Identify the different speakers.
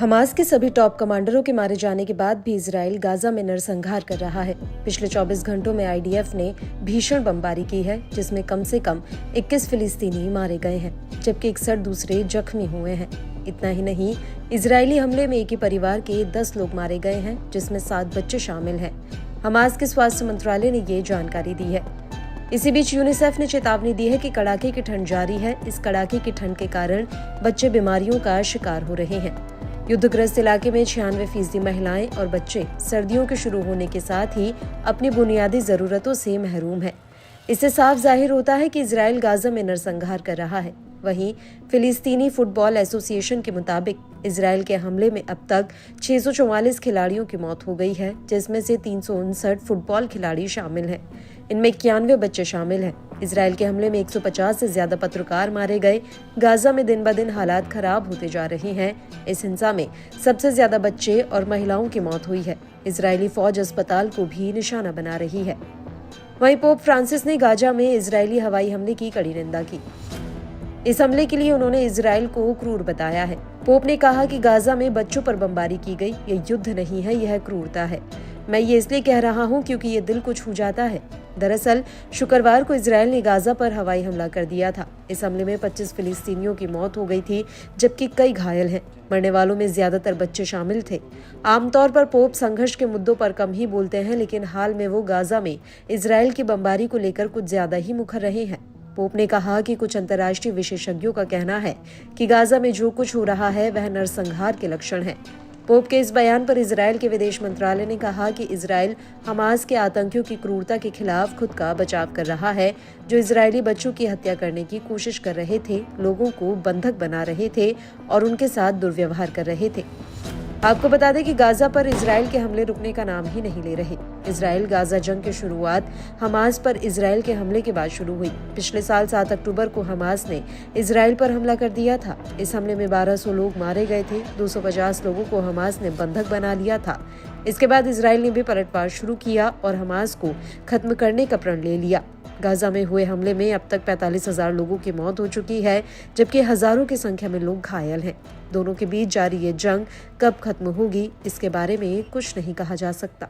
Speaker 1: Hamas के सभी top कमांडरों के मारे जाने के बाद भी इजराइल गाजा में नरसंहार कर रहा है। पिछले 24 घंटों में आईडीएफ ने भीषण बमबारी की है, जिसमें कम से कम 21 फिलिस्तीनी मारे गए हैं, जबकि 61 दूसरे जख्मी हुए हैं। इतना ही नहीं, इजरायली हमले में एक ही परिवार के 10 लोग मारे गए हैं, जिसमें 7 बच्चे शामिल हैं। हमास के स्वास्थ्य मंत्रालय ने ये जानकारी दी है। इसी बीच यूनिसेफ ने चेतावनी दी है कि कड़ाके की ठंड जारी है। इस कड़ाके की ठंड के कारण बच्चे बीमारियों का शिकार हो रहे हैं। युद्धग्रस्त इलाके में 96% महिलाएं और बच्चे सर्दियों के शुरू होने के साथ ही अपनी बुनियादी जरूरतों से महरूम हैं। इससे साफ जाहिर होता है कि इजराइल गाजा में नरसंहार कर रहा है। वहीं फिलिस्तीनी फुटबॉल एसोसिएशन के मुताबिक इजराइल के हमले में अब तक 644 खिलाड़ियों की मौत हो गई है, जिसमें से 359 फुटबॉल खिलाड़ी शामिल हैं। इनमें 91 बच्चे शामिल हैं। इजराइल के हमले में 150 से ज्यादा पत्रकार मारे गए। गाजा में दिन ब दिन हालात खराब होते जा रहे हैं। इस हिंसा में सबसे ज्यादा बच्चे और महिलाओं की मौत हुई है। इजरायली फौज अस्पताल को भी निशाना बना रही है। वहीं पोप फ्रांसिस ने गाजा में इजरायली हवाई हमले की कड़ी निंदा की। इस हमले के लिए उन्होंने इजराइल को क्रूर बताया है। पोप ने कहा कि गाजा में बच्चों पर बमबारी की गई, ये युद्ध नहीं है, यह क्रूरता है। मैं ये इसलिए कह रहा हूँ क्योंकि ये दिल को छू जाता है। दरअसल शुक्रवार को इजराइल ने गाजा पर हवाई हमला कर दिया था। इस हमले में 25 फिलिस्तीनियों की मौत हो गई थी, जबकि कई घायल हैं। मरने वालों में ज्यादातर बच्चे शामिल थे। आमतौर पर पोप संघर्ष के मुद्दों पर कम ही बोलते हैं, लेकिन हाल में वो गाजा में इजराइल की बमबारी को लेकर कुछ ज्यादा ही मुखर रहे हैं। पोप ने कहा कि कुछ अंतर्राष्ट्रीय विशेषज्ञों का कहना है कि गाजा में जो कुछ हो रहा है वह नरसंहार के लक्षण है। पोप के इस बयान पर इजराइल के विदेश मंत्रालय ने कहा कि इजराइल हमास के आतंकियों की क्रूरता के खिलाफ खुद का बचाव कर रहा है, जो इजरायली बच्चों की हत्या करने की कोशिश कर रहे थे, लोगों को बंधक बना रहे थे और उनके साथ दुर्व्यवहार कर रहे थे। आपको बता दें कि गाजा पर इजराइल के हमले रुकने का नाम ही नहीं ले रहे। इजराइल गाजा जंग की शुरुआत हमास पर इजराइल के हमले के बाद शुरू हुई। पिछले साल 7 अक्टूबर को हमास ने इजराइल पर हमला कर दिया था। इस हमले में 1200 लोग मारे गए थे। 250 लोगों को हमास ने बंधक बना लिया था। इसके बाद इजराइल ने भी पलटवार शुरू किया और हमास को खत्म करने का प्रण ले लिया। गाजा में हुए हमले में अब तक 45,000 लोगों की मौत हो चुकी है, जबकि हजारों की संख्या में लोग घायल हैं। दोनों के बीच जारी ये जंग कब खत्म होगी, इसके बारे में कुछ नहीं कहा जा सकता।